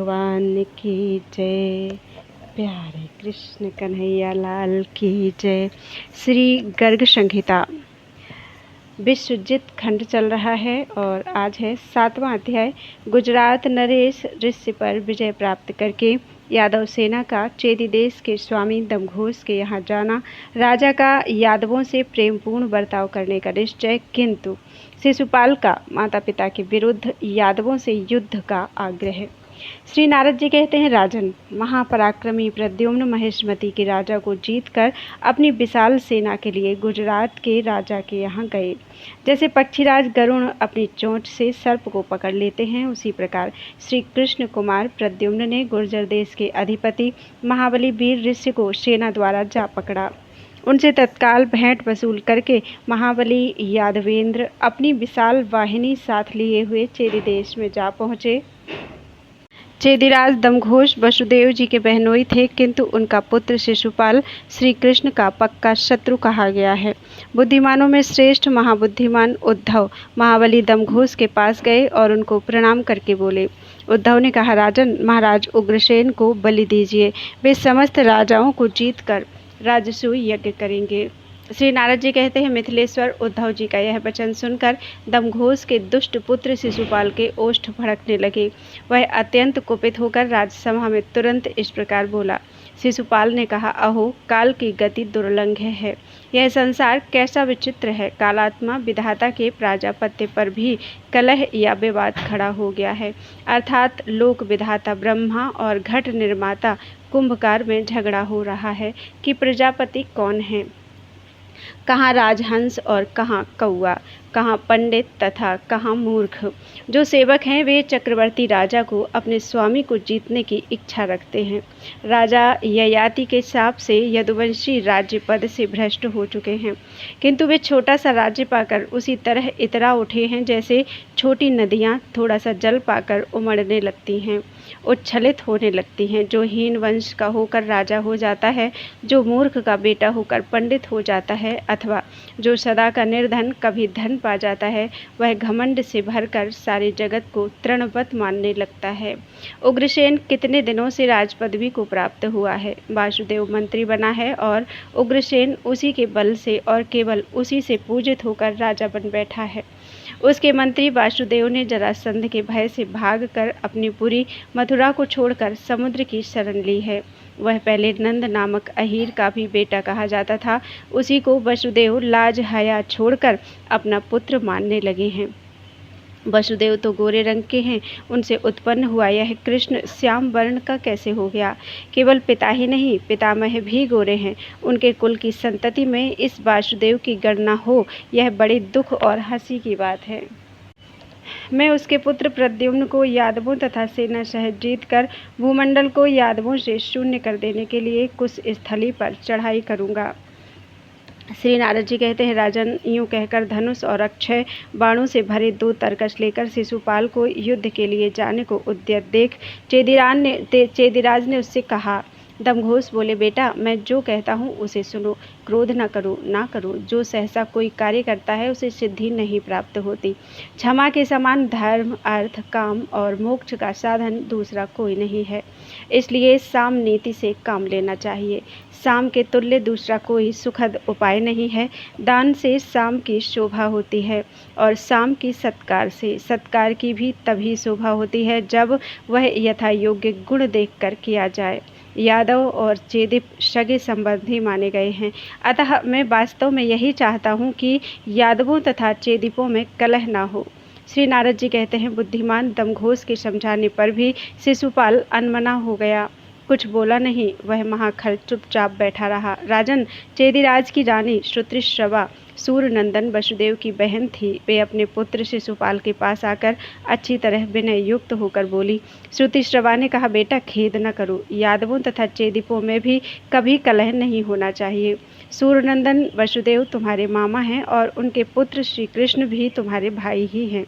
भगवान की जय। प्यारे कृष्ण कन्हैया लाल की जय। श्री गर्ग संहिता विश्वजित खंड चल रहा है और आज है 7वां अध्याय। गुजरात नरेश ऋषि पर विजय प्राप्त करके यादव सेना का चेदी देश के स्वामी दमघोष के यहाँ जाना, राजा का यादवों से प्रेमपूर्ण बर्ताव करने का निश्चय, किंतु शिशुपाल का माता पिता के विरुद्ध यादवों से युद्ध का आग्रह। श्री नारद जी कहते हैं, राजन, महापराक्रमी प्रद्युम्न महेशमती के राजा को जीतकर अपनी विशाल सेना के लिए गुजरात के राजा के यहाँ गए। जैसे पक्षीराज गरुण अपनी चोंच से सर्प को पकड़ लेते हैं, उसी प्रकार श्री कृष्ण कुमार प्रद्युम्न ने गुर्जर देश के अधिपति महाबली वीर ऋषि को सेना द्वारा जा पकड़ा। उनसे तत्काल भेंट वसूल करके महाबली यादवेंद्र अपनी विशाल वाहिनी साथ लिए हुए चेदी देश में जा पहुँचे। चेदीराज दमघोष वसुदेव जी के बहनोई थे, किंतु उनका पुत्र शिशुपाल श्री कृष्ण का पक्का शत्रु कहा गया है। बुद्धिमानों में श्रेष्ठ महाबुद्धिमान उद्धव महाबली दमघोष के पास गए और उनको प्रणाम करके बोले। उद्धव ने कहा, राजन, महाराज उग्रसेन को बलि दीजिए, वे समस्त राजाओं को जीतकर राजसूय यज्ञ करेंगे। श्री नारद जी कहते हैं, मिथिलेश्वर, उद्धव जी का यह वचन सुनकर दमघोष के दुष्ट पुत्र शिशुपाल के ओष्ठ भड़कने लगे। वह अत्यंत कुपित होकर राजसभा में तुरंत इस प्रकार बोला। शिशुपाल ने कहा, अहो, काल की गति दुर्लंघ है। यह संसार कैसा विचित्र है। कालात्मा विधाता के प्राजापत्य पर भी कलह या विवाद खड़ा हो गया है, अर्थात लोक विधाता ब्रह्मा और घट निर्माता कुंभकार में झगड़ा हो रहा है कि प्रजापति कौन है, कहाँ राजहंस और कहाँ कौआ, कहाँ पंडित तथा कहाँ मूर्ख। जो सेवक हैं वे चक्रवर्ती राजा को अपने स्वामी को जीतने की इच्छा रखते हैं। राजा ययाति के शाप से यदुवंशी राज्य पद से भ्रष्ट हो चुके हैं, किंतु वे छोटा सा राज्य पाकर उसी तरह इतरा उठे हैं जैसे छोटी नदियाँ थोड़ा सा जल पाकर उमड़ने लगती हैं, उच्छलित होने लगती हैं। जो हीन वंश का होकर राजा हो जाता है, जो मूर्ख का बेटा होकर पंडित हो जाता है, अथवा जो सदा का निर्धन कभी धन पा जाता है, वह घमंड से भरकर सारे जगत को तृणवत मानने लगता है। उग्रसेन कितने दिनों से राज पदवी को प्राप्त हुआ है। वासुदेव मंत्री बना है और उग्रसेन उसी के बल से और केवल उसी से पूजित होकर राजा बन बैठा है। उसके मंत्री वासुदेव ने जरासंध के भय से भागकर अपनी पुरी मथुरा को छोड़कर समुद्र की शरण ली है। वह पहले नंद नामक अहीर का भी बेटा कहा जाता था। उसी को वसुदेव लाज हया छोड़कर अपना पुत्र मानने लगे हैं। वसुदेव तो गोरे रंग के हैं, उनसे उत्पन्न हुआ यह कृष्ण श्याम वर्ण का कैसे हो गया। केवल पिता ही नहीं, पितामह भी गोरे हैं। उनके कुल की संतति में इस वासुदेव की गणना हो, यह बड़े दुख और हंसी की बात है। मैं उसके पुत्र प्रद्युम्न को यादवों तथा सेना सहित जीतकर भूमंडल को यादवों से शून्य कर देने के लिए कुश स्थली पर चढ़ाई करूँगा। श्री नारद जी कहते हैं, राजन, यूँ कहकर धनुष और अक्षय बाणों से भरे 2 तरकश लेकर शिशुपाल को युद्ध के लिए जाने को उद्यत देख चेदीराज ने उससे कहा। दमघोष बोले, बेटा, मैं जो कहता हूँ उसे सुनो, क्रोध न करो। जो सहसा कोई कार्य करता है उसे सिद्धि नहीं प्राप्त होती। क्षमा के समान धर्म, अर्थ, काम और मोक्ष का साधन दूसरा कोई नहीं है। इसलिए साम नीति से काम लेना चाहिए। साम के तुल्य दूसरा कोई सुखद उपाय नहीं है। दान से साम की शोभा होती है और साम की सत्कार की भी तभी शोभा होती है जब वह यथा योग्य गुण देखकर किया जाए। यादव और चेदिप सगे संबंधी माने गए हैं, अतः मैं वास्तव में यही चाहता हूँ कि यादवों तथा चेदिपों में कलह ना हो। श्री नारद जी कहते हैं, बुद्धिमान दमघोष के समझाने पर भी शिशुपाल अनमना हो गया, कुछ बोला नहीं। वह महाखल चुपचाप बैठा रहा। राजन, चेदीराज की रानी श्रुतिश्रवा सूर्यनंदन वसुदेव की बहन थी। वे अपने पुत्र शिशुपाल के पास आकर अच्छी तरह विनय युक्त होकर बोली। श्रुतिश्रवा ने कहा, बेटा, खेद न करो। यादवों तथा चेदिपों में भी कभी कलह नहीं होना चाहिए। सूर्यनंदन वसुदेव तुम्हारे मामा हैं और उनके पुत्र श्री कृष्ण भी तुम्हारे भाई ही हैं।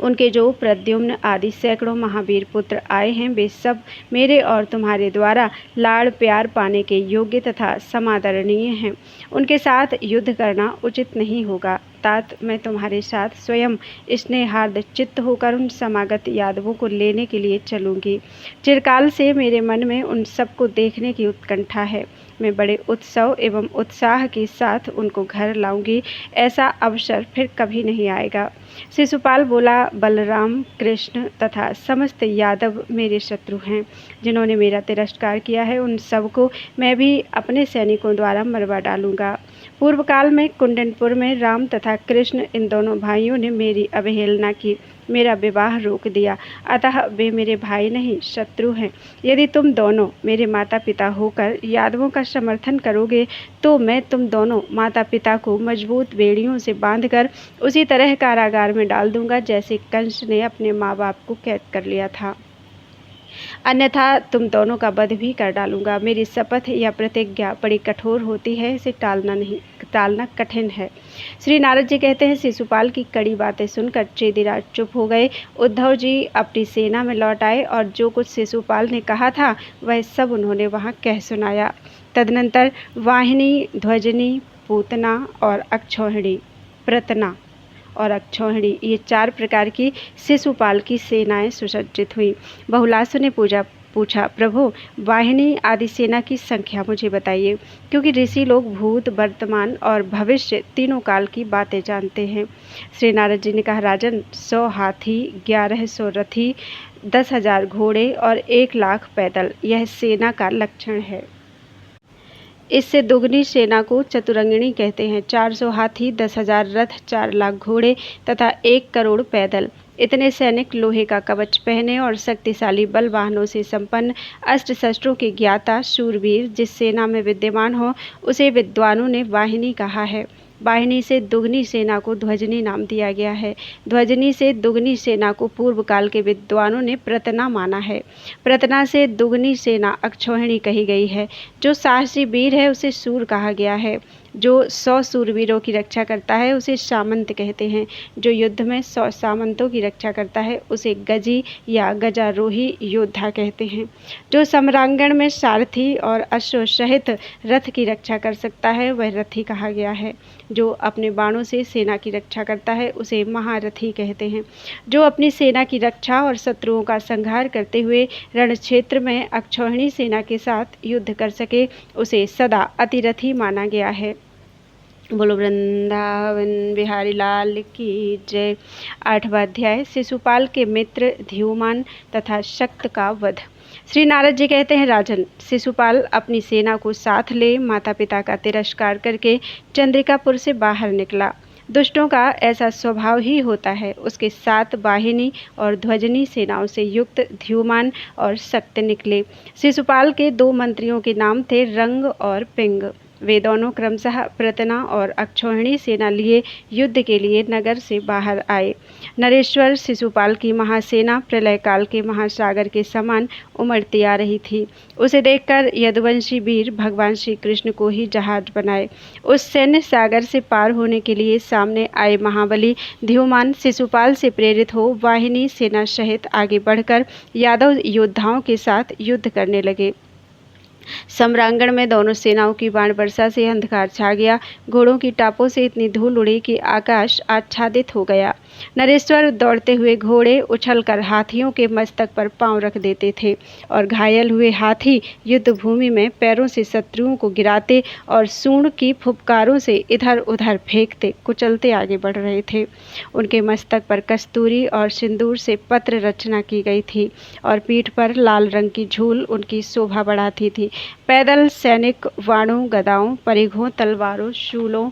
उनके जो प्रद्युम्न आदि सैकड़ों महावीर पुत्र आए हैं, वे सब मेरे और तुम्हारे द्वारा लाड़ प्यार पाने के योग्य तथा समादरणीय हैं। उनके साथ युद्ध करना उचित नहीं होगा। तात मैं तुम्हारे साथ स्वयं स्नेहार्द चित्त होकर उन समागत यादवों को लेने के लिए चलूँगी। चिरकाल से मेरे मन में उन सबको देखने की उत्कंठा है। मैं बड़े उत्सव एवं उत्साह के साथ उनको घर लाऊंगी। ऐसा अवसर फिर कभी नहीं आएगा। शिशुपाल बोला, बलराम, कृष्ण तथा समस्त यादव मेरे शत्रु हैं। जिन्होंने मेरा तिरस्कार किया है, उन सबको मैं भी अपने सैनिकों द्वारा मरवा डालूंगा। पूर्व काल में कुंडनपुर में राम तथा कृष्ण इन दोनों भाइयों ने मेरी अवहेलना की, मेरा विवाह रोक दिया। अतः वे मेरे भाई नहीं, शत्रु हैं। यदि तुम दोनों मेरे माता पिता होकर यादवों का समर्थन करोगे, तो मैं तुम दोनों माता पिता को मजबूत बेड़ियों से बांधकर उसी तरह कारागार में डाल दूंगा जैसे कंस ने अपने माँ बाप को कैद कर लिया था। अन्यथा तुम दोनों का वध भी कर डालूंगा। मेरी शपथ या प्रतिज्ञा बड़ी कठोर होती है, इसे टालना कठिन है। श्री नारद जी कहते हैं, शिशुपाल की कड़ी बातें सुनकर चेदिराज चुप हो गए। उद्धव जी अपनी सेना में लौट आए और जो कुछ शिशुपाल ने कहा था वह सब उन्होंने वहां कह सुनाया। तदनंतर वाहिनी, ध्वजनी, पूतना और अक्षौहिणी, प्रतना और अक्षौहिणी, ये 4 प्रकार की शिशुपाल की सेनाएं सुसज्जित हुई। बहुलासु ने पूछा, प्रभु, वाहिनी आदि सेना की संख्या मुझे बताइए, क्योंकि ऋषि लोग भूत, वर्तमान और भविष्य तीनों काल की बातें जानते हैं। श्री नारद जी ने कहा, राजन, 100 हाथी, 1100 रथी, 10,000 घोड़े और 1 लाख पैदल, यह सेना का लक्षण है। इससे दुगनी सेना को चतुरंगिणी कहते हैं। 400 हाथी, 10,000 रथ, 4 लाख घोड़े तथा 1 करोड़ पैदल। इतने सैनिक लोहे का कवच पहने और शक्तिशाली बल वाहनों से संपन्न, अस्त्र शस्त्रों के ज्ञाता शूरवीर जिस सेना में विद्यमान हो, उसे विद्वानों ने वाहिनी कहा है। वाहिनी से दुगनी सेना को ध्वजनी नाम दिया गया है। ध्वजनी से दुगनी सेना को पूर्व काल के विद्वानों ने प्रतना माना है। प्रतना से दुगनी सेना अक्षौहिणी कही गई है। जो साहसी वीर है उसे शूर कहा गया है। जो 100 शूरवीरों की रक्षा करता है उसे सामंत कहते हैं। जो युद्ध में 100 सामंतों की रक्षा करता है उसे गजी या गजारोही योद्धा कहते हैं। जो सम्रांगण में सारथी और अश्व सहित रथ की रक्षा कर सकता है वह रथी कहा गया है। जो अपने बाणों से सेना की रक्षा करता है उसे महारथी कहते हैं। जो अपनी सेना की रक्षा और शत्रुओं का संहार करते हुए रण क्षेत्र में अक्षौहिणी सेना के साथ युद्ध कर सके उसे सदा अतिरथी माना गया है। बोलो वृंदावन बिहारी लाल की जय। 8वां अध्याय, शिशुपाल के मित्र ध्युमान तथा शक्त का वध। श्री नारद जी कहते हैं, राजन, शिशुपाल अपनी सेना को साथ ले माता पिता का तिरस्कार करके चंद्रिकापुर से बाहर निकला। दुष्टों का ऐसा स्वभाव ही होता है। उसके साथ वाहिनी और ध्वजनी सेनाओं से युक्त ध्युमान और शक्त निकले। शिशुपाल के 2 मंत्रियों के नाम थे रंग और पिंग। वे दोनों क्रमशः प्रतना और अक्षौहिणी सेना लिए युद्ध के लिए नगर से बाहर आए। नरेश्वर शिशुपाल की महासेना प्रलय काल के महासागर के समान उमड़ती आ रही थी। उसे देखकर यदुवंशी वीर भगवान श्री कृष्ण को ही जहाज बनाए। उस सैन्य सागर से पार होने के लिए सामने आए महाबली ध्युमान शिशुपाल से प्रेरित हो वाहिनी सेना सहित आगे बढ़कर यादव योद्धाओं के साथ युद्ध करने लगे। सम्रांगण में दोनों सेनाओं की बाण वर्षा से अंधकार छा गया। घोड़ों की टापों से इतनी धूल उड़ी कि आकाश आच्छादित हो गया। नरेश्वर दौड़ते हुए घोड़े उछलकर हाथियों के मस्तक पर पांव रख देते थे और घायल हुए हाथी युद्ध भूमि में पैरों से शत्रुओं को गिराते और सूंड की फुफकारों से इधर उधर फेंकते कुचलते आगे बढ़ रहे थे। उनके मस्तक पर कस्तूरी और सिंदूर से पत्र रचना की गई थी और पीठ पर लाल रंग की झूल उनकी शोभा बढ़ाती थी। पैदल सैनिक वाणों, गदाओं, परिघों, तलवारों, शूलों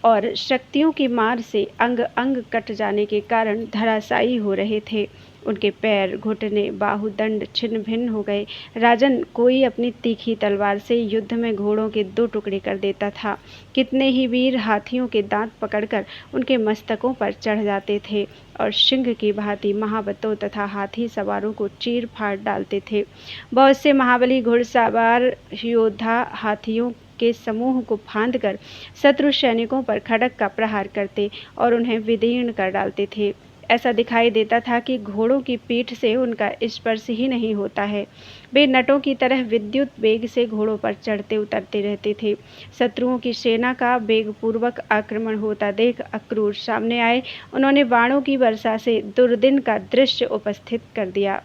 और शक्तियों की मार से अंग अंग कट जाने के कारण धराशायी हो रहे थे। उनके पैर, घुटने, बाहुदंड छिन्न भिन्न हो गए। राजन, कोई अपनी तीखी तलवार से युद्ध में घोड़ों के 2 टुकड़े कर देता था। कितने ही वीर हाथियों के दांत पकड़कर उनके मस्तकों पर चढ़ जाते थे और सिंह की भांति महाबतों तथा हाथी सवारों को चीर फाड़ डालते थे। बहुत से महाबली घुड़सवार योद्धा हाथियों के समूह को फांदकर शत्रु सैनिकों पर खड्ग का प्रहार करते और उन्हें विदीर्ण कर डालते थे। ऐसा दिखाई देता था कि घोड़ों की पीठ से उनका स्पर्श ही नहीं होता है। वे नटों की तरह विद्युत वेग से घोड़ों पर चढ़ते उतरते रहते थे। शत्रुओं की सेना का वेगपूर्वक आक्रमण होता देख अक्रूर सामने आए। उन्होंने बाणों की वर्षा से दुर्दिन का दृश्य उपस्थित कर दिया।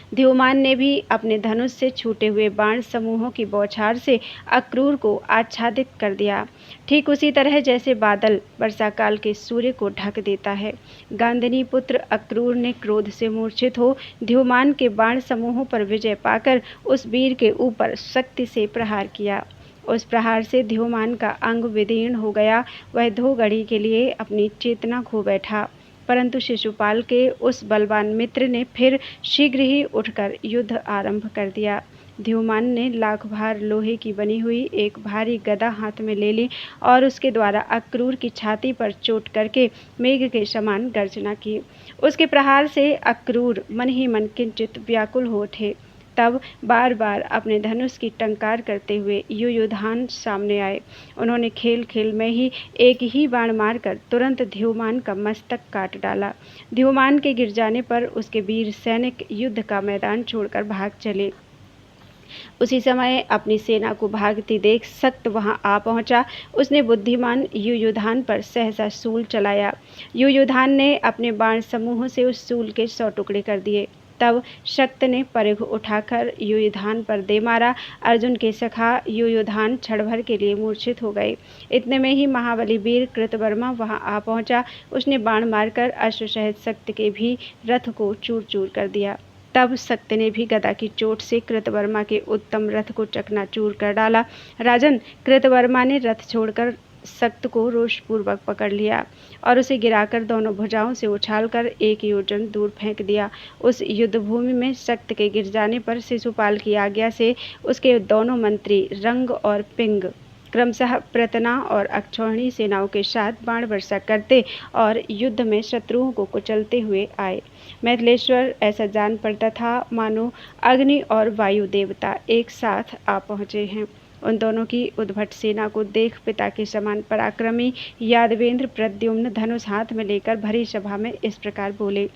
द्युमान ने भी अपने धनुष से छूटे हुए बाण समूहों की बौछार से अक्रूर को आच्छादित कर दिया, ठीक उसी तरह जैसे बादल वर्षाकाल के सूर्य को ढक देता है। गांधिनी पुत्र अक्रूर ने क्रोध से मूर्छित हो द्युमान के बाण समूहों पर विजय पाकर उस वीर के ऊपर शक्ति से प्रहार किया। उस प्रहार से द्युमान का अंग विदीर्ण हो गया। वह 2 घड़ी के लिए अपनी चेतना खो बैठा, परंतु शिशुपाल के उस बलवान मित्र ने फिर शीघ्र ही उठकर युद्ध आरंभ कर दिया। द्युमान ने लाख भार लोहे की बनी हुई एक भारी गदा हाथ में ले ली और उसके द्वारा अक्रूर की छाती पर चोट करके मेघ के समान गर्जना की। उसके प्रहार से अक्रूर मन ही मन किंचित व्याकुल हो उठे। तब बार बार अपने धनुष की टंकार करते हुए युयुधान सामने आए। उन्होंने खेल खेल में ही एक ही बाण मारकर तुरंत द्युमान का मस्तक काट डाला। द्युमान के गिर जाने पर उसके वीर सैनिक युद्ध का मैदान छोड़कर भाग चले। उसी समय अपनी सेना को भागती देख सक्त वहां आ पहुंचा। उसने बुद्धिमान युयुधान पर सहसा शूल चलाया। युयुधान ने अपने बाण समूहों से उस शूल के 100 टुकड़े कर दिए। तब शक्त ने परिघ उठाकर युयुधान पर दे मारा। अर्जुन के सखा युयुधान क्षण भर के लिए मूर्छित हो गए। इतने में ही महाबली वीर कृतवर्मा वहां आ पहुंचा। उसने बाण मारकर अश्वसहित शक्त के भी रथ को चूर चूर कर दिया। तब शक्त ने भी गदा की चोट से कृतवर्मा के उत्तम रथ को चकनाचूर कर डाला। राजन, कृतवर्मा ने रथ छोड़कर शक्त को रोषपूर्वक पकड़ लिया और उसे गिराकर दोनों भुजाओं से उछालकर 1 योजन दूर फेंक दिया। उस युद्धभूमि में शक्त के गिर जाने पर शिशुपाल की आज्ञा से उसके दोनों मंत्री रंग और पिंग क्रमशः प्रतना और अक्षौहिणी सेनाओं के साथ बाण वर्षा करते और युद्ध में शत्रुओं को कुचलते हुए आए। मैथिलेश्वर, ऐसा जान पड़ता था मानो अग्नि और वायु देवता एक साथ आ पहुँचे हैं। उन दोनों की उद्भट सेना को देख पिता के समान पराक्रमी यादवेंद्र प्रद्युम्न धनुष हाथ में लेकर भरी सभा में इस प्रकार बोले।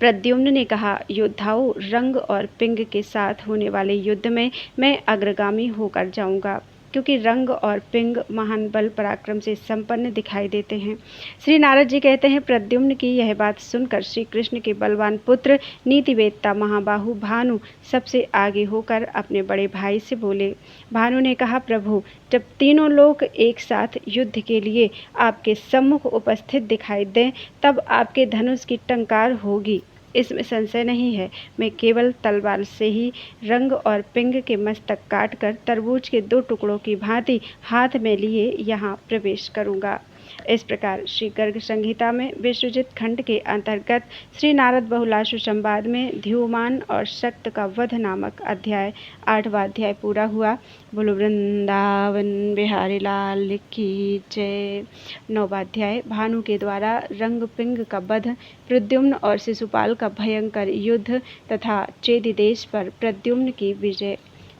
प्रद्युम्न ने कहा, योद्धाओं, रंग और पिंग के साथ होने वाले युद्ध में मैं अग्रगामी होकर जाऊंगा, क्योंकि रंग और पिंग महान बल पराक्रम से संपन्न दिखाई देते हैं। श्री नारद जी कहते हैं, प्रद्युम्न की यह बात सुनकर श्री कृष्ण के बलवान पुत्र नीतिवेत्ता महाबाहु भानु सबसे आगे होकर अपने बड़े भाई से बोले। भानु ने कहा, प्रभु, जब तीनों लोग एक साथ युद्ध के लिए आपके सम्मुख उपस्थित दिखाई दें, तब आपके धनुष की टंकार होगी, इसमें संशय नहीं है। मैं केवल तलवार से ही रंग और पिंग के मस्तक काटकर तरबूज के 2 टुकड़ों की भांति हाथ में लिए यहाँ प्रवेश करूँगा। इस प्रकार श्री गर्ग संहिता में विश्वजित खंड के अंतर्गत श्री नारद बहुलाशु संवाद में द्युमान और शक्त का वध नामक अध्याय 8वां अध्याय पूरा हुआ। बोलो वृंदावन बिहारी लाल की जय। 9वां अध्याय भानु के द्वारा रंग पिंग का वध, प्रद्युम्न और शिशुपाल का भयंकर युद्ध तथा चेदि देश पर प्रद्युम्न की विजय।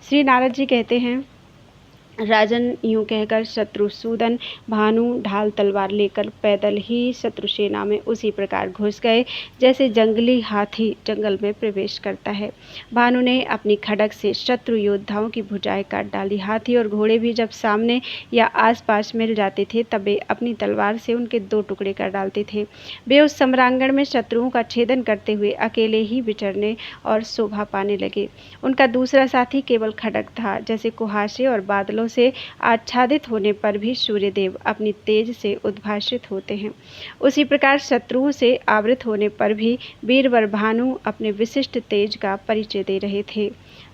श्री नारद जी कहते हैं, राजन, यूं कहकर शत्रुसूदन भानु ढाल तलवार लेकर पैदल ही शत्रु सेना में उसी प्रकार घुस गए जैसे जंगली हाथी जंगल में प्रवेश करता है। भानु ने अपनी खड्ग से शत्रु योद्धाओं की भुजाएं काट डाली। हाथी और घोड़े भी जब सामने या आसपास मिल जाते थे तब वे अपनी तलवार से उनके 2 टुकड़े कर डालते थे। वे उस सम्रांगण में शत्रुओं का छेदन करते हुए अकेले ही विचरने और शोभा पाने लगे। उनका दूसरा साथी केवल खड्ग था। जैसे कुहासे और बादलों से आच्छादित होने पर भी सूर्यदेव अपनी तेज से उद्भासित होते हैं, उसी प्रकार शत्रुओं से आवृत होने पर भी वीरवर भानु अपने विशिष्ट तेज का परिचय दे रहे थे।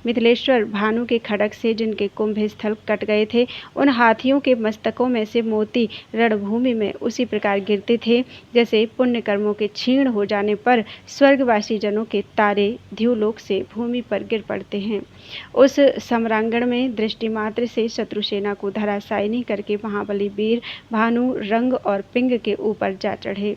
मिथिलेश्वर, भानु के खड्ग से जिनके कुंभ स्थल कट गए थे, उन हाथियों के मस्तकों में से मोती रणभूमि में उसी प्रकार गिरते थे जैसे पुण्य कर्मों के क्षीण हो जाने पर स्वर्गवासी जनों के तारे ध्युलोक से भूमि पर गिर पड़ते हैं। उस सम्रांगण में दृष्टि मात्र से शत्रु सेना को धराशायी करके महाबली वीर भानु रंग और पिंग के ऊपर जा चढ़े।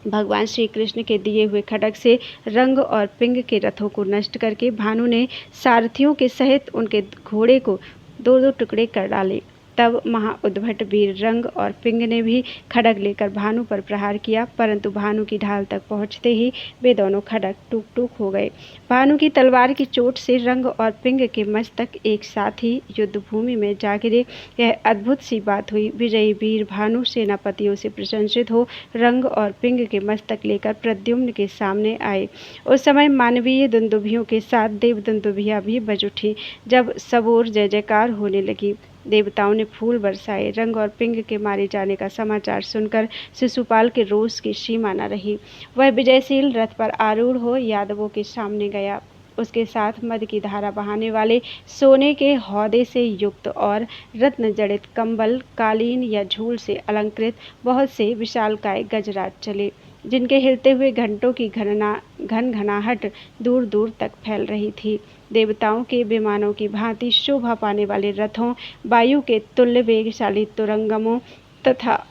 भगवान श्री कृष्ण के दिए हुए खड्ग से रंग और पिंग के रथों को नष्ट करके भानु ने सारथियों के सहित उनके घोड़े को 2-2 टुकड़े कर डाले। तब महाउद्भट वीर रंग और पिंग ने भी खड्ग लेकर भानु पर प्रहार किया, परंतु भानु की ढाल तक पहुंचते ही वे दोनों खड्ग टूक टूक हो गए। भानु की तलवार की चोट से रंग और पिंग के मस्तक एक साथ ही युद्ध भूमि में जा गिरे। यह अद्भुत सी बात हुई। विजयी वीर भानु सेनापतियों से प्रशंसित हो रंग और पिंग के मस्तक लेकर प्रद्युम्न के सामने आए। उस समय मानवीय दुंदुभियों के साथ देव दुंदुभियां भी बज उठी। जब सब ओर जय जयकार होने लगी, देवताओं ने फूल बरसाए। रंग और पिंग के मारे जाने का समाचार सुनकर शिशुपाल के रोष की सीमा न रही। वह विजयशील रथ पर आरूढ़ हो यादवों के सामने गया। उसके साथ मद की धारा बहाने वाले सोने के हौदे से युक्त और रत्न जड़ित कंबल, कालीन या झूल से अलंकृत बहुत से विशालकाय गजराज चले, जिनके हिलते हुए घंटों की घनघनाहट दूर दूर तक फैल रही थी। देवताओं के विमानों की भांति शोभा पाने वाले रथों, वायु के तुल्य वेगशाली तुरंगमों तथा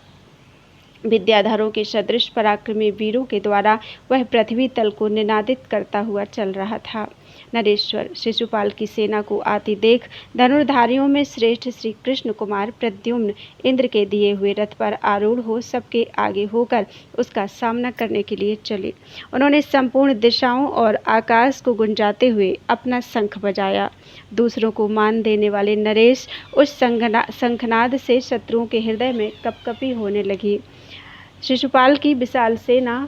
विद्याधरों के सदृश पराक्रमी वीरों के द्वारा वह पृथ्वी तल को निनादित करता हुआ चल रहा था। नरेश्वर शिशुपाल की सेना को आती देख धनुर्धारियों में श्रेष्ठ श्री कृष्ण कुमार प्रद्युम्न इंद्र के दिए हुए रथ पर आरूढ़ हो सबके आगे होकर उसका सामना करने के लिए चले। उन्होंने संपूर्ण दिशाओं और आकाश को गुंजाते हुए अपना शंख बजाया। दूसरों को मान देने वाले नरेश उस शंखनाद से शत्रुओं के हृदय में कपकपी होने लगी। शिशुपाल की विशाल सेना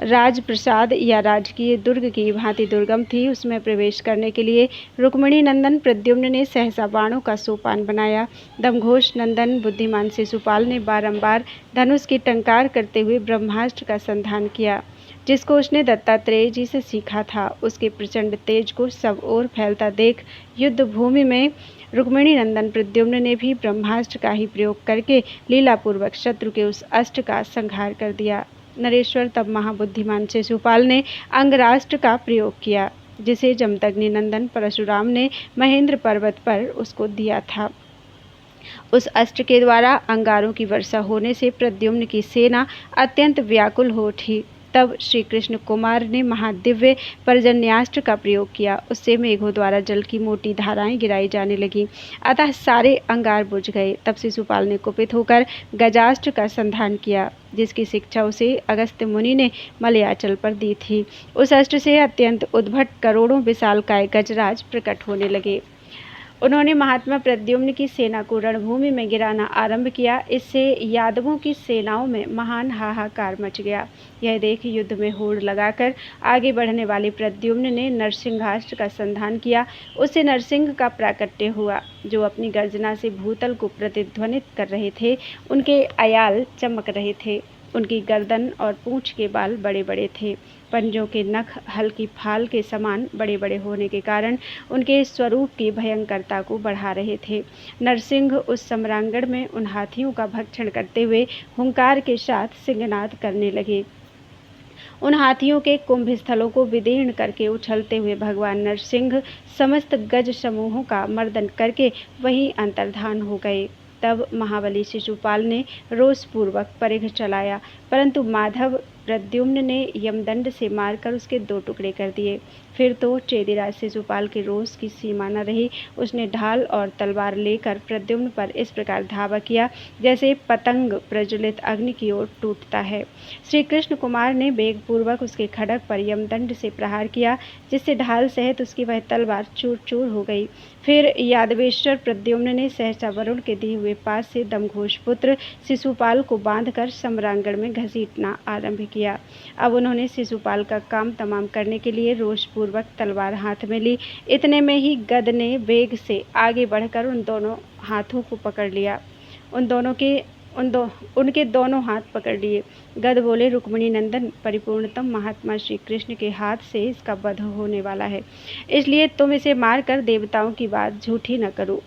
राजप्रसाद या राजकीय दुर्ग की भांति दुर्गम थी। उसमें प्रवेश करने के लिए रुक्मिणी नंदन प्रद्युम्न ने सहसा बाणों का सोपान बनाया। दमघोष नंदन बुद्धिमान शिशुपाल ने बारंबार धनुष की टंकार करते हुए ब्रह्मास्त्र का संधान किया, जिसको उसने दत्तात्रेय जी से सीखा था। उसके प्रचंड तेज को सब ओर फैलता देख युद्ध भूमि में रुक्मिणी नंदन प्रद्युम्न ने भी ब्रह्मास्त्र का ही प्रयोग करके लीलापूर्वक शत्रु के उस अस्त्र का संहार कर दिया। नरेश्वर तब महाबुद्धिमान शिशुपाल ने अंगराष्ट्र का प्रयोग किया, जिसे जमदग्नि नंदन परशुराम ने महेंद्र पर्वत पर उसको दिया था। उस अस्त्र के द्वारा अंगारों की वर्षा होने से प्रद्युम्न की सेना अत्यंत व्याकुल हो उठी। तब श्री कृष्ण कुमार ने महादिव्य पर्जन्यास्त्र का प्रयोग किया। उससे मेघों द्वारा जल की मोटी धाराएं गिराई जाने लगी, अतः सारे अंगार बुझ गए। तब शिशुपाल ने कुपित होकर गजास्त्र का संधान किया, जिसकी शिक्षा उसे अगस्त्य मुनि ने मलयाचल पर दी थी। उस अस्त्र से अत्यंत उद्भट करोड़ों विशालकाय गजराज प्रकट होने लगे। उन्होंने महात्मा प्रद्युम्न की सेना को रणभूमि में गिराना आरंभ किया। इससे यादवों की सेनाओं में महान हाहाकार मच गया। यह देख युद्ध में होड़ लगाकर आगे बढ़ने वाले प्रद्युम्न ने नरसिंहास्त्र का संधान किया। उससे नरसिंह का प्राकट्य हुआ, जो अपनी गर्जना से भूतल को प्रतिध्वनित कर रहे थे। उनके अयाल चमक रहे थे। उनकी गर्दन और पूंछ के बाल बड़े बड़े थे। पंजों के नख हल्की फाल के समान बड़े बड़े होने के कारण उनके स्वरूप की भयंकरता को बढ़ा रहे थे। नरसिंह उस सम्रांगण में उन हाथियों का भक्षण करते हुए हुंकार के साथ सिंहनाद करने लगे। उन हाथियों के कुंभ स्थलों को विदीर्ण करके उछलते हुए भगवान नरसिंह समस्त गज समूहों का मर्दन करके वहीं अंतर्धान हो गए। तब महाबली शिशुपाल ने रोषपूर्वक परिघ चलाया, परंतु माधव प्रद्युम्न ने यमदंड से मारकर उसके 2 टुकड़े कर दिए। फिर तो चेदिराज शिशुपाल के रोष की सीमा न रही। उसने ढाल और तलवार लेकर प्रद्युम्न पर इस प्रकार धावा किया, जैसे पतंग प्रज्वलित अग्नि की ओर टूटता है। श्री कृष्ण कुमार ने वेगपूर्वक उसके खड्ग पर यमदंड से प्रहार किया, जिससे ढाल सहित उसकी वह तलवार चूर चूर हो गई। फिर यादवेश्वर प्रद्युम्न ने सहसा वरुण के दिए हुए पास से दमघोष पुत्र शिशुपाल को बांधकर सम्रांगण में घसीटना आरंभ किया। अब उन्होंने शिशुपाल का काम तमाम करने के लिए रोषपूर्वक तलवार हाथ में ली। इतने में ही गद ने वेग से आगे बढ़कर उन दोनों हाथों को पकड़ लिया। उनके दोनों हाथ पकड़ लिए। गद बोले, रुक्मिणी नंदन परिपूर्णतम महात्मा श्री कृष्ण के हाथ से इसका वध होने वाला है, इसलिए तुम इसे मारकर देवताओं की बात झूठी न करो।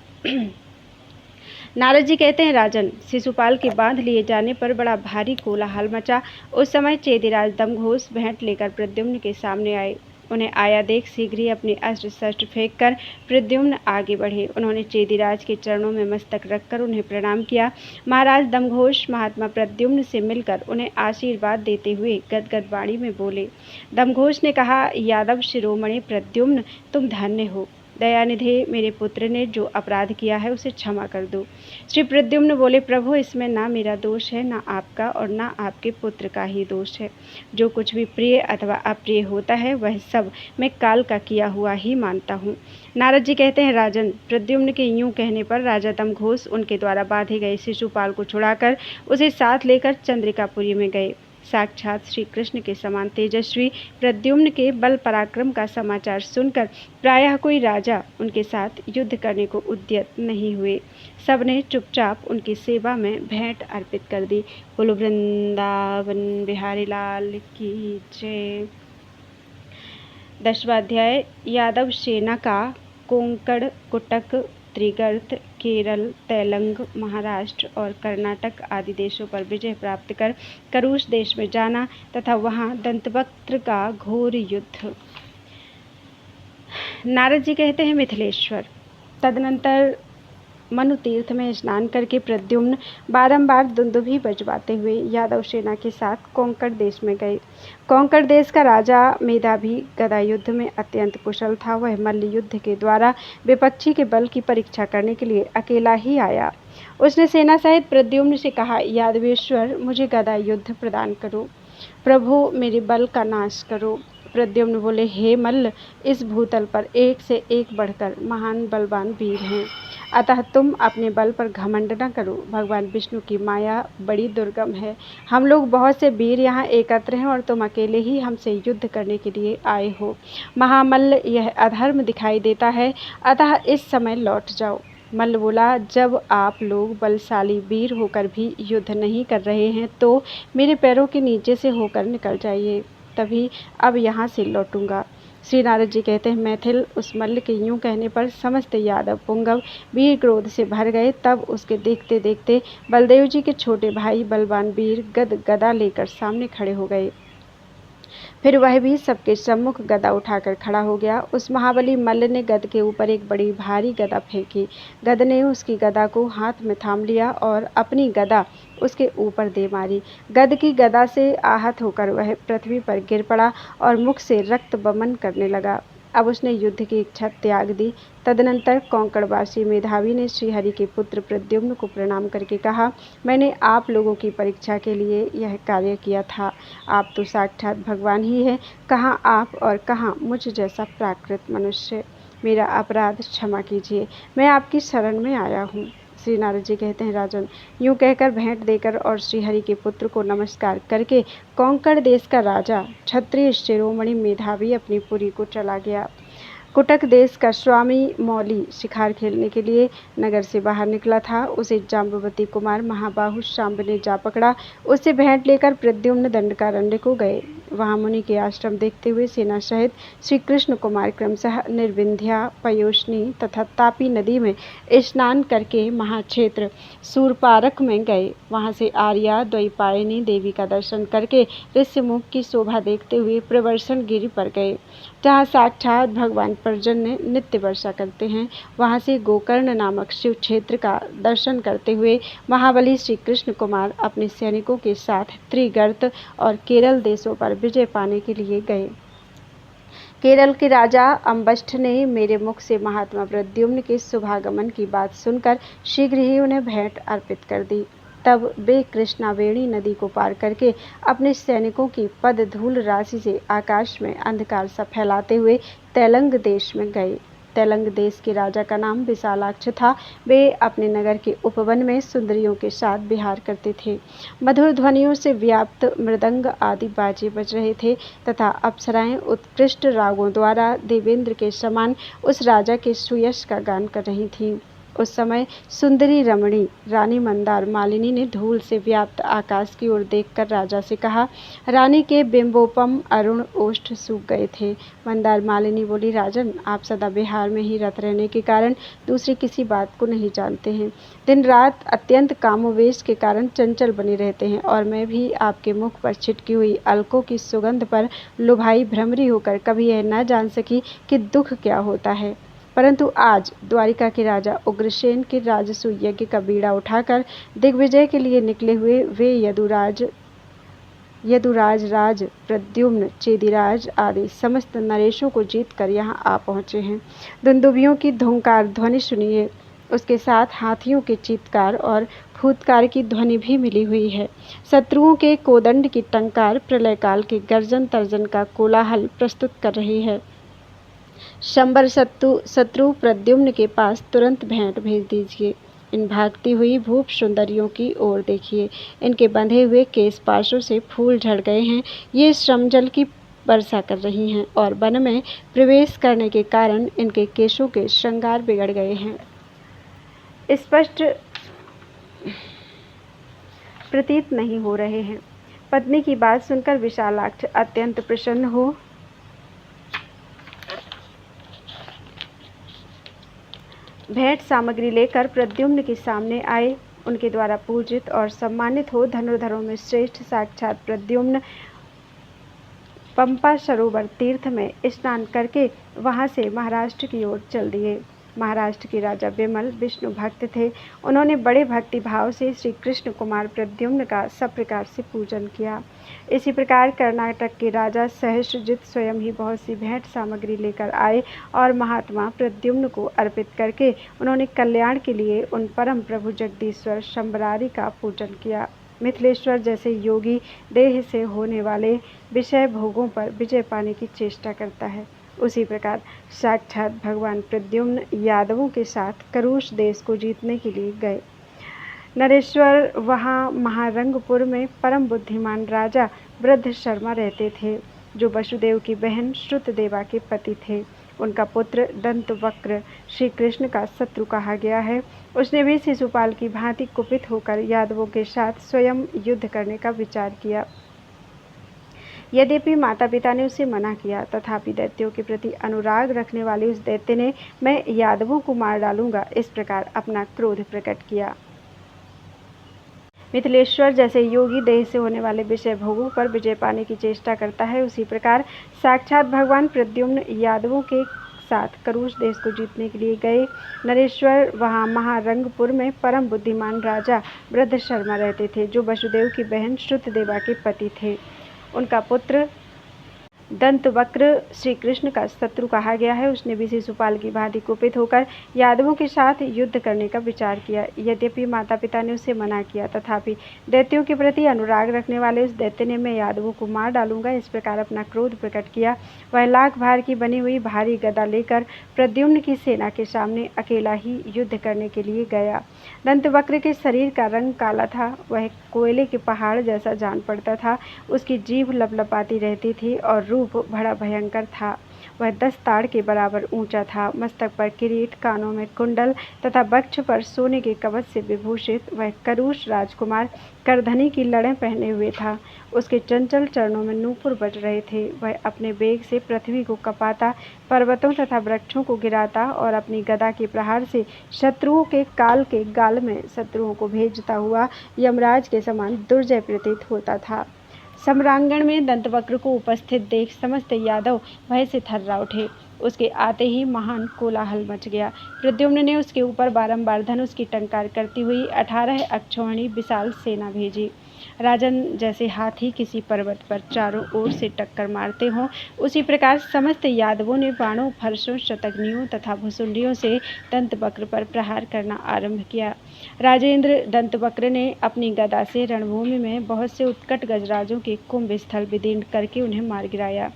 नारद जी कहते हैं, राजन, शिशुपाल के बांध लिए जाने पर बड़ा भारी कोलाहल मचा। उस समय चेदिराज दमघोष भेंट लेकर प्रद्युम्न के सामने आए। उन्हें आया देख शीघ्र ही अपने अस्त्र शस्त्र फेंक कर प्रद्युम्न आगे बढ़े। उन्होंने चेदिराज के चरणों में मस्तक रखकर उन्हें प्रणाम किया। महाराज दमघोष महात्मा प्रद्युम्न से मिलकर उन्हें आशीर्वाद देते हुए गदगद वाणी में बोले। दमघोष ने कहा, यादव शिरोमणि प्रद्युम्न, तुम धन्य हो। दयानिधे मेरे पुत्र ने जो अपराध किया है उसे क्षमा कर दो। श्री प्रद्युम्न बोले, प्रभु इसमें ना मेरा दोष है, ना आपका और ना आपके पुत्र का ही दोष है। जो कुछ भी प्रिय अथवा अप्रिय होता है वह सब मैं काल का किया हुआ ही मानता हूँ। नारद जी कहते हैं, राजन, प्रद्युम्न के यूं कहने पर राजा दमघोष उनके द्वारा बांधे गए शिशुपाल को छुड़ाकर उसे साथ लेकर चंद्रिकापुरी में गए। साक्षात श्री कृष्ण के समान तेजस्वी प्रद्युम्न के बल पराक्रम का समाचार सुनकर प्रायः कोई राजा उनके साथ युद्ध करने को उद्यत नहीं हुए। सबने चुपचाप उनकी सेवा में भेंट अर्पित कर दी। बोलो वृंदावन बिहारी लाल की जय। 10वां अध्याय। यादव सेना का कोंकण, कुटक, त्रिगर्त, केरल, तेलंग, महाराष्ट्र और कर्नाटक आदि देशों पर विजय प्राप्त कर करुष देश में जाना तथा वहां दंतवक्त्र का घोर युद्ध। नारद जी कहते हैं, मिथिलेश्वर, तदनंतर मनु तीर्थ में स्नान करके प्रद्युम्न बारंबार दुंदुभी बजवाते हुए यादव सेना के साथ कोंकण देश में गए। कोंकण देश का राजा मेधावी गदा युद्ध में अत्यंत कुशल था। वह मल्ल युद्ध के द्वारा विपक्षी के बल की परीक्षा करने के लिए अकेला ही आया। उसने सेना सहित प्रद्युम्न से कहा, यादवेश्वर, मुझे गदा युद्ध प्रदान करो। प्रभु, मेरे बल का नाश करो। प्रद्युम्न बोले, हे मल्ल, इस भूतल पर एक से एक बढ़कर महान बलवान वीर हैं, अतः तुम अपने बल पर घमंड न करो। भगवान विष्णु की माया बड़ी दुर्गम है। हम लोग बहुत से वीर यहाँ एकत्र हैं और तुम अकेले ही हमसे युद्ध करने के लिए आए हो। महामल्ल, यह अधर्म दिखाई देता है, अतः इस समय लौट जाओ। मल्ल बोला, जब आप लोग बलशाली वीर होकर भी युद्ध नहीं कर रहे हैं तो मेरे पैरों के नीचे से होकर निकल जाइए, तभी अब यहाँ से लौटूंगा। श्री नारद जी कहते हैं, मैथिल, उस मल्ल के यूं कहने पर समस्त यादव पुंगव वीर क्रोध से भर गए। तब उसके देखते देखते बलदेव जी के छोटे भाई बलवान वीर गदा लेकर सामने खड़े हो गए। फिर वह भी सबके सम्मुख गदा उठाकर खड़ा हो गया। उस महाबली मल्ल ने गद के ऊपर एक बड़ी भारी गदा फेंकी। गद ने उसकी गदा को हाथ में थाम लिया और अपनी गदा उसके ऊपर दे मारी। गद की गदा से आहत होकर वह पृथ्वी पर गिर पड़ा और मुख से रक्त बमन करने लगा। अब उसने युद्ध की इच्छा त्याग दी। तदनंतर कोंकणवासी मेधावी ने श्रीहरि के पुत्र प्रद्युम्न को प्रणाम करके कहा, मैंने आप लोगों की परीक्षा के लिए यह कार्य किया था। आप तो साक्षात भगवान ही हैं। कहाँ आप और कहाँ मुझ जैसा प्राकृत मनुष्य। मेरा अपराध क्षमा कीजिए, मैं आपकी शरण में आया हूँ। श्री नारद जी कहते हैं, राजन, यूं कहकर भेंट देकर और श्रीहरि के पुत्र को नमस्कार करके कोंकण देश का राजा क्षत्रिय शिरोमणि मेधावी अपनी पुरी को चला गया। कुटक देश का स्वामी मौली शिकार खेलने के लिए नगर से बाहर निकला था। उसे जाम्बवती कुमार महाबाहु शाम्ब ने जा पकड़ा। उससे भेंट लेकर प्रद्युम्न दंडकारण्य को गए। वहां मुनि के आश्रम देखते हुए सेना सहित श्री कृष्ण कुमार क्रमशः निर्विंध्या, पयोष्णी तथा तापी नदी में स्नान करके महाक्षेत्र सूरपारक में गए। वहां से आर्या द्वैपायनी देवी का दर्शन करके ऋष्यमुख की शोभा देखते हुए प्रवर्षण गिरि पर गए, जहाँ साक्षात भगवान पर्जन्य नित्य वर्षा करते हैं। वहाँ से गोकर्ण नामक शिव क्षेत्र का दर्शन करते हुए महाबली श्री कृष्ण कुमार अपने सैनिकों के साथ त्रिगर्त और केरल देशों पर विजय पाने के लिए गए। केरल के राजा अम्बष्ठ ने मेरे मुख से महात्मा प्रद्युम्न के शुभागमन की बात सुनकर शीघ्र ही उन्हें भेंट अर्पित कर दी। तब वे कृष्णावेणी नदी को पार करके अपने सैनिकों की पद धूल राशि से आकाश में अंधकार सा फैलाते हुए तेलंग देश में गए। तेलंग देश के राजा का नाम विशालाक्ष था। वे अपने नगर के उपवन में सुंदरियों के साथ विहार करते थे। मधुर ध्वनियों से व्याप्त मृदंग आदि बाजे बज रहे थे तथा अप्सराएं उत्कृष्ट रागों द्वारा देवेंद्र के समान उस राजा के सुयश का गान कर रही थीं। उस समय सुंदरी रमणी रानी मंदार मालिनी ने धूल से व्याप्त आकाश की ओर देखकर राजा से कहा, रानी के बिंबोपम अरुण ओष्ठ सूख गए थे। मंदार मालिनी बोली, राजन, आप सदा बिहार में ही रत रहने के कारण दूसरी किसी बात को नहीं जानते हैं। दिन रात अत्यंत कामोवेश के कारण चंचल बने रहते हैं और मैं भी आपके मुख पर छिटकी हुई अलकों की सुगंध पर लुभाई भ्रमरी होकर कभी यह न जान सकी कि दुख क्या होता है। परंतु आज द्वारिका के राजा उग्रसेन के राजसू यज्ञ का बीड़ा उठाकर दिग्विजय के लिए निकले हुए वे यदुराज यदुराज, राज, प्रद्युम्न, चेदिराज आदि समस्त नरेशों को जीतकर यहाँ आ पहुँचे हैं। दुंदुभियों की धुंकार ध्वनि सुनिए, उसके साथ हाथियों के चीत्कार और फूत्कार की ध्वनि भी मिली हुई है। शत्रुओं के कोदंड की टंकार प्रलय काल के गर्जन तर्जन का कोलाहल प्रस्तुत कर रही है। शंबर शत्रु प्रद्युम्न के पास तुरंत भेंट भेज दीजिए। इन भागती हुई भूप सुंदरियों की ओर देखिए, इनके बंधे हुए केश पाशों से फूल झड़ गए हैं। ये श्रमजल की वर्षा कर रही हैं और वन में प्रवेश करने के कारण इनके केशों के श्रृंगार बिगड़ गए हैं। स्पष्ट प्रतीत नहीं हो रहे हैं। पत्नी की बात सुनकर विशालाक्ष अत्यंत प्रसन्न हो भेंट सामग्री लेकर प्रद्युम्न के सामने आए। उनके द्वारा पूजित और सम्मानित हो धनुर्धरों में श्रेष्ठ साक्षात प्रद्युम्न पंपा सरोवर तीर्थ में स्नान करके वहां से महाराष्ट्र की ओर चल दिए। महाराष्ट्र के राजा विमल विष्णु भक्त थे। उन्होंने बड़े भक्ति भाव से श्री कृष्ण कुमार प्रद्युम्न का सब प्रकार से पूजन किया। इसी प्रकार कर्नाटक के राजा सहस्रजित स्वयं ही बहुत सी भेंट सामग्री लेकर आए और महात्मा प्रद्युम्न को अर्पित करके उन्होंने कल्याण के लिए उन परम प्रभु जगदीश्वर शंबरारी का पूजन किया। मिथिलेश्वर जैसे योगी देह से होने वाले विषय भोगों पर विजय पाने की चेष्टा करता है, उसी प्रकार साक्षात भगवान प्रद्युम्न यादवों के साथ करुष देश को जीतने के लिए गए। नरेश्वर वहाँ महारंगपुर में परम बुद्धिमान राजा वृद्ध शर्मा रहते थे, जो वसुदेव की बहन श्रुतदेवा के पति थे। उनका पुत्र दंतवक्र श्री कृष्ण का शत्रु कहा गया है। उसने भी शिशुपाल की भांति कुपित होकर यादवों के साथ स्वयं युद्ध करने का विचार किया। यद्यपि माता पिता ने उसे मना किया, तथापि दैत्यों के प्रति अनुराग रखने वाले उस दैत्य ने मैं यादवों को मार डालूंगा इस प्रकार अपना क्रोध प्रकट किया। मिथिलेश्वर जैसे योगी देह से होने वाले विषय भोगों पर विजय पाने की चेष्टा करता है, उसी प्रकार साक्षात भगवान प्रद्युम्न यादवों के साथ करुष देश को जीतने के लिए गए। नरेश्वर वहाँ महारंगपुर में परम बुद्धिमान राजा वृद्ध शर्मा रहते थे, जो वसुदेव की बहन श्रुतदेवा के पति थे। उनका पुत्र दंतवक्र श्री कृष्ण का शत्रु कहा गया है। उसने भी शिशुपाल की भांति कुपित होकर यादवों के साथ युद्ध करने का विचार किया। यद्यपि माता पिता ने उसे मना किया, तथापि दैत्यों के प्रति अनुराग रखने वाले उस दैत्य ने मैं यादवों को मार डालूंगा इस प्रकार अपना क्रोध प्रकट किया। वह लाख भार की बनी हुई भारी गदा लेकर प्रद्युम्न की सेना के सामने अकेला ही युद्ध करने के लिए गया। दंतवक्र के शरीर का रंग काला था, वह कोयले के पहाड़ जैसा जान पड़ता था। उसकी जीभ लपलपाती रहती थी और रूप बड़ा भयंकर था। वह 10 ताड़ के बराबर ऊंचा था। मस्तक पर किरीट, कानों में कुंडल तथा वक्ष पर सोने के कवच से विभूषित वह करुष राजकुमार करधनी की लड़ें पहने हुए था। उसके चंचल चरणों में नूपुर बज रहे थे। वह अपने बेग से पृथ्वी को कपाता, पर्वतों तथा वृक्षों को गिराता और अपनी गदा के प्रहार से शत्रुओं के काल के गाल में शत्रुओं को भेजता हुआ यमराज के समान दुर्जय प्रतीत होता था। सम्रांगण में दंतवक्र को उपस्थित देख समस्त यादव भय से थर्रा उठे। उसके आते ही महान कोलाहल मच गया। प्रद्युम्न ने उसके ऊपर बारंबार धनुष की टंकार करती हुई 18 अक्षौहिणी विशाल सेना भेजी। राजन जैसे हाथी किसी पर्वत पर चारों ओर से टक्कर मारते हों, उसी प्रकार समस्त यादवों ने बाणों, फरसों, शतघ्नियों तथा भुसुंडियों से दंतवक्र पर प्रहार करना आरंभ किया। राजेंद्र दंतवक्र ने अपनी गदा से रणभूमि में बहुत से उत्कट गजराजों के कुंभ स्थल विदीर्ण करके उन्हें मार गिराया।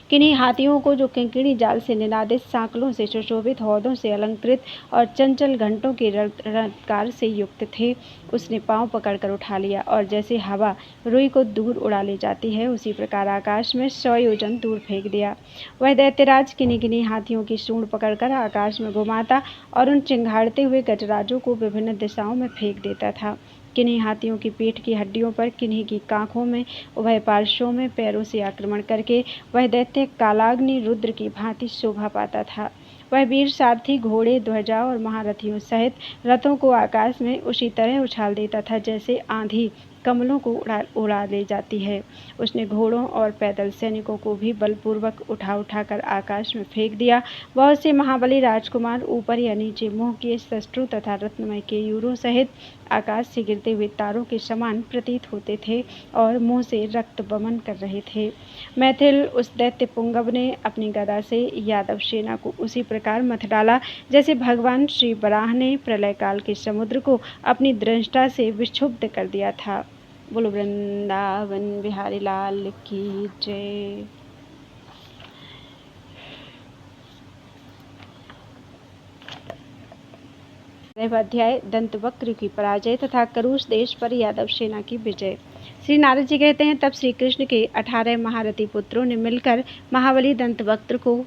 किन्हीं हाथियों को, जो किंकिणी जाल से निनादित, सांकलों से सुशोभित, हौदों से अलंकृत और चंचल घंटों के रत्कार से युक्त थे, उसने पांव पकड़कर उठा लिया और जैसे हवा रुई को दूर उड़ा ले जाती है, उसी प्रकार आकाश में 100 योजन दूर फेंक दिया। वह दैत्यराज किन्हीं हाथियों की सूंड पकड़कर आकाश में घुमाता और उन चिंघाड़ते हुए गजराजों को विभिन्न दिशाओं में फेंक देता था। किन्हीं हाथियों की पीठ की हड्डियों पर, किन्हीं की कांखों में, उभय पार्श्वों में पैरों से आक्रमण करके वह दैत्य कालाग्नि रुद्र की भांति शोभा पाता था। वह वीर सारथी, घोड़े, ध्वजा और महारथियों सहित रथों को आकाश में उसी तरह उछाल देता था जैसे आंधी कमलों को उड़ा ले जाती है। उसने घोड़ों और पैदल सैनिकों को भी बलपूर्वक उठाकर आकाश में फेंक दिया। बहुत से महाबली राजकुमार ऊपर या नीचे मुँह किए शस्त्रों तथा रत्नमय केयूरों सहित आकाश से गिरते हुए तारों के समान प्रतीत होते थे और मुंह से रक्त बमन कर रहे थे। मैथिल उस दैत्य पुंगव ने अपनी गदा से यादव सेना को उसी प्रकार मथ डाला जैसे भगवान श्री वराह ने प्रलय काल के समुद्र को अपनी दृष्टा से विक्षुब्ध कर दिया था। बोलो वृंदावन बिहारी लाल की जय। अध्याय दंतवक्र की पराजय तथा करुष देश पर यादव सेना की विजय। श्री नारद जी कहते हैं, तब श्री कृष्ण के 18 महारथी पुत्रों ने मिलकर महाबली दंतवक्र को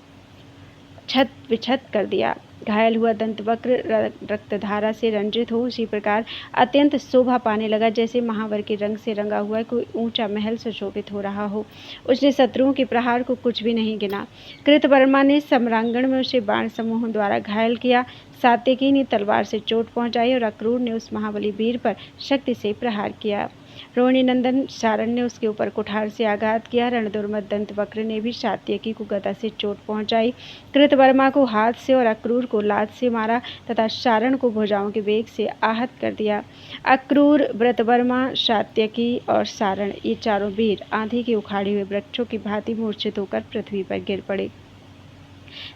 छत विछत कर दिया। घायल हुआ दंतवक्र रक्तधारा से रंजित हो उसी प्रकार अत्यंत शोभा पाने लगा जैसे महावर के रंग से रंगा हुआ कोई ऊंचा महल सुशोभित हो रहा हो। उसने शत्रुओं के प्रहार को कुछ भी नहीं गिना। कृतवर्मा ने सम्रांगण में उसे बाण समूहों द्वारा घायल किया। सात्यकी ने तलवार से चोट पहुंचाई और अक्रूर ने उस महाबली वीर पर शक्ति से प्रहार किया। रोहिणी नंदन सारण ने उसके ऊपर कुठार से आघात किया। रणदुर्मद दंतवक्र ने भी सात्यकी को गदा से चोट पहुंचाई। कृतवर्मा को हाथ से और अक्रूर को लात से मारा तथा सारण को भुजाओं के वेग से आहत कर दिया। अक्रूर, व्रतवर्मा, सात्यकी और सारण ये चारों वीर आंधी के उखाड़े हुए वृक्षों की भांति मूर्छित होकर पृथ्वी पर गिर पड़े।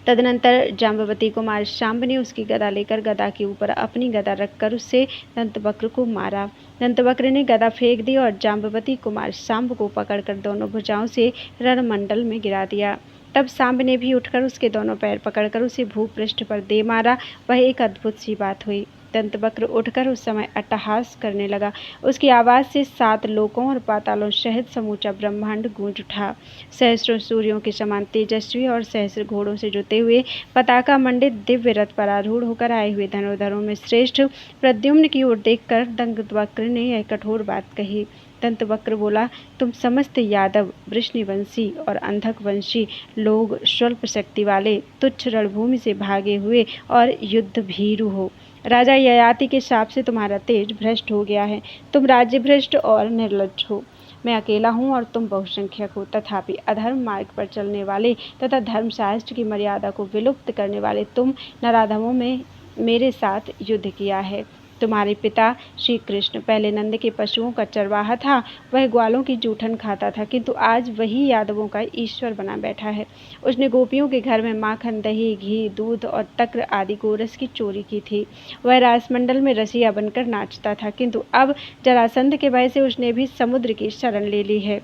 तदनंतर जाम्बवती कुमार शांब ने उसकी गदा लेकर गदा के ऊपर अपनी गदा रखकर उससे दंतवक्र को मारा। दंतवक्र ने गदा फेंक दी और जाम्बवती कुमार शांब को पकड़कर दोनों भुजाओं से रणमंडल में गिरा दिया। तब सांब ने भी उठकर उसके दोनों पैर पकड़कर उसे भूपृष्ठ पर दे मारा। वह एक अद्भुत सी बात हुई। दंतवक्र उठकर उस समय अट्टहास करने लगा। उसकी आवाज़ से 7 लोकों और पातालों सहित समूचा ब्रह्मांड गूंज उठा। सहस्रों सूर्यों के समान तेजस्वी और सहस्र घोड़ों से जुते हुए पताका मंडित दिव्य रथ पर आरूढ़ होकर आए हुए धनुर्धरों में श्रेष्ठ प्रद्युम्न की ओर देखकर दंतवक्र ने यह कठोर बात कही। दंतवक्र बोला, तुम समस्त यादव, वृष्णिवंशी और अंधक वंशी लोग स्वल्प शक्ति वाले, तुच्छ रणभूमि से भागे हुए और युद्ध भीरु हो। राजा ययाति के शाप से तुम्हारा तेज भ्रष्ट हो गया है। तुम राज्य भ्रष्ट और निर्लज्ज हो। मैं अकेला हूँ और तुम बहुसंख्यक हो, तथापि अधर्म मार्ग पर चलने वाले तथा धर्मशास्त्र की मर्यादा को विलुप्त करने वाले तुम नराधमों में मेरे साथ युद्ध किया है। तुम्हारे पिता श्री कृष्ण पहले नंद के पशुओं का चरवाहा था। वह ग्वालों की जूठन खाता था, किंतु आज वही यादवों का ईश्वर बना बैठा है। उसने गोपियों के घर में माखन, दही, घी, दूध और तक्र आदि गोरस की चोरी की थी। वह रासमंडल में रसिया बनकर नाचता था, किंतु अब जरासंध के भय से उसने भी समुद्र की शरण ले ली है।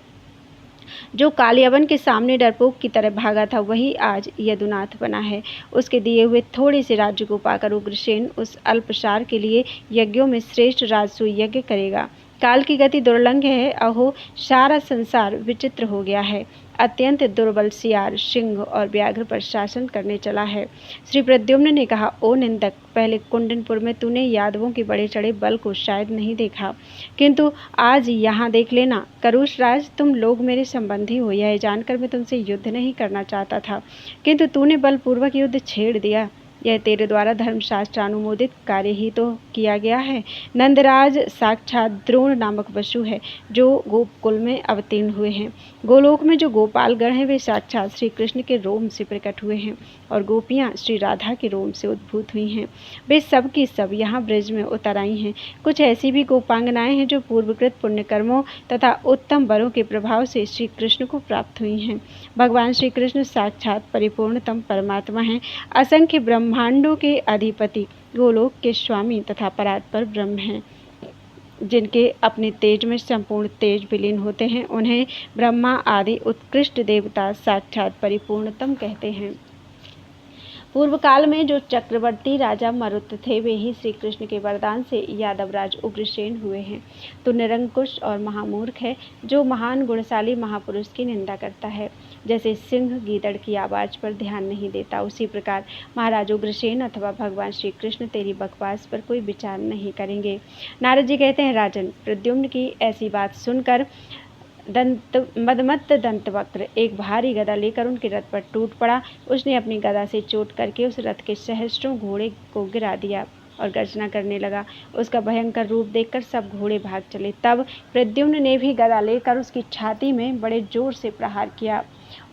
जो कालियवन के सामने डरपोक की तरह भागा था, वही आज यदुनाथ बना है। उसके दिए हुए थोड़े से राज्य को पाकर उग्रसेन उस अल्पसार के लिए यज्ञों में श्रेष्ठ राजसूय यज्ञ करेगा। काल की गति दुर्लंघ है। अहो, सारा संसार विचित्र हो गया है। अत्यंत दुर्बल सियार, सिंह और व्याघ्र पर शासन करने चला है। श्री प्रद्युम्न ने कहा, ओ निंदक, पहले कुंडनपुर में तूने यादवों के बड़े चढ़े बल को शायद नहीं देखा, किंतु आज यहाँ देख लेना। करुष राज, तुम लोग मेरे संबंधी हो, यह जानकर मैं तुमसे युद्ध नहीं करना चाहता था, किंतु तूने बलपूर्वक युद्ध छेड़ दिया। यह तेरे द्वारा धर्मशास्त्र अनुमोदित कार्य ही तो किया गया है। नंदराज साक्षात द्रोण नामक वसु है, जो गोपकुल में अवतीर्ण हुए हैं। गोलोक में जो गोपालगण हैं, वे साक्षात श्री कृष्ण के रोम से प्रकट हुए हैं, और गोपियाँ श्री राधा के रोम से उद्भूत हुई हैं। वे सब की सब यहाँ ब्रज में उतर आई हैं। कुछ ऐसी भी गोपांगनाएं हैं जो पूर्वकृत पुण्यकर्मों तथा उत्तम वरों के प्रभाव से श्री कृष्ण को प्राप्त हुई हैं। भगवान श्री कृष्ण साक्षात परिपूर्णतम परमात्मा हैं। असंख्य ब्रह्मांडों के अधिपति, गोलोक के स्वामी तथा परात्पर ब्रह्म हैं। जिनके अपने तेज में संपूर्ण तेज विलीन होते हैं, उन्हें ब्रह्मा आदि उत्कृष्ट देवता साक्षात परिपूर्णतम कहते हैं। पूर्व काल में जो चक्रवर्ती राजा मरुत थे, वे ही श्री कृष्ण के वरदान से यादवराज उग्रसेन हुए हैं। तो निरंकुश और महामूर्ख है जो महान गुणशाली महापुरुष की निंदा करता है। जैसे सिंह गीदड़ की आवाज़ पर ध्यान नहीं देता, उसी प्रकार महाराज उग्रसेन अथवा भगवान श्री कृष्ण तेरी बकवास पर कोई विचार नहीं करेंगे। नारद जी कहते हैं, राजन, प्रद्युम्न की ऐसी बात सुनकर मदमत्त दंतवक्र एक भारी गदा लेकर उनके रथ पर टूट पड़ा। उसने अपनी गदा से चोट करके उस रथ के सहस्त्रों घोड़े को गिरा दिया। और गर्जना करने लगा। उसका भयंकर रूप देखकर सब घोड़े भाग चले। तब प्रद्युम्न ने भी गदा लेकर उसकी छाती में बड़े जोर से प्रहार किया।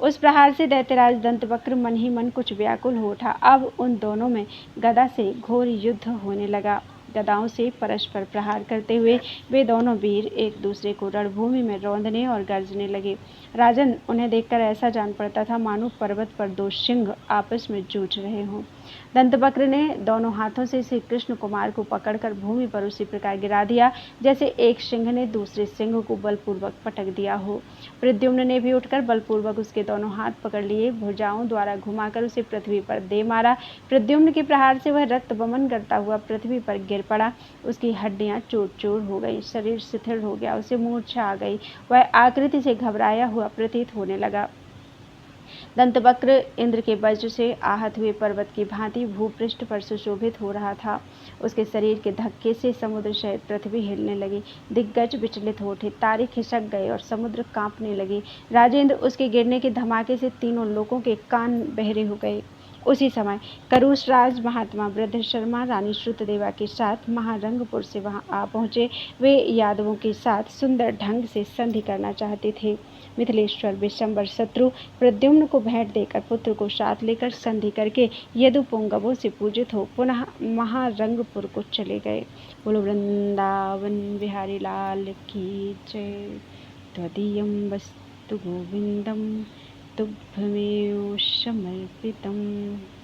उस प्रहार से दैत्यराज दंतवक्र मन ही मन कुछ व्याकुल हो उठा। अब उन दोनों में गदा से घोर युद्ध होने लगा। गदाओं से परस्पर प्रहार करते हुए वे दोनों वीर एक दूसरे को रणभूमि में रौंदने और गरजने लगे। राजन, उन्हें देखकर ऐसा जान पड़ता था मानो पर्वत पर दो सिंह आपस में जूझ रहे हों। दंतवक्र ने दोनों हाथों से श्री कृष्ण कुमार को पकड़कर भूमि पर उसी प्रकार गिरा दिया जैसे एक सिंह ने दूसरे सिंह को बलपूर्वक पटक दिया हो। प्रद्युम्न ने भी उठकर बलपूर्वक उसके दोनों हाथ पकड़ लिए, भुजाओं द्वारा घुमाकर उसे पृथ्वी पर दे मारा। प्रद्युम्न के प्रहार से वह रक्त बमन करता हुआ पृथ्वी पर गिर पड़ा। उसकी हड्डियां चूर चूर हो गई, शरीर शिथिल हो गया, उसे मूर्छा आ गई। वह आकृति से घबराया हुआ प्रतीत होने लगा। दंतवक्र इंद्र के वज्र से आहत हुए पर्वत की भांति भूपृष्ठ पर सुशोभित हो रहा था। उसके शरीर के धक्के से समुद्र सहित पृथ्वी हिलने लगी। दिग्गज विचलित हो उठे, तारे खिसक गए और समुद्र कांपने लगी। राजेंद्र, उसके गिरने के धमाके से तीनों लोगों के कान बहरे हो गए। उसी समय करुष राज महात्मा वृद्ध शर्मा रानी श्रुतदेवा के साथ महारंगपुर से वहां आ पहुंचे। वे यादवों के साथ सुंदर ढंग से संधि करना चाहते थे। मिथिलेश्वर विशंबर शत्रु प्रद्युम्न को भेंट देकर पुत्र को साथ लेकर संधि करके यदुपुंगवों से पूजित हो पुनः महारंगपुर को चले गए। बोलो वृंदावन बिहारी लाल की जय। त्वदीयं वस्तु गोविंदम तुभ्यमेव समर्पितम्।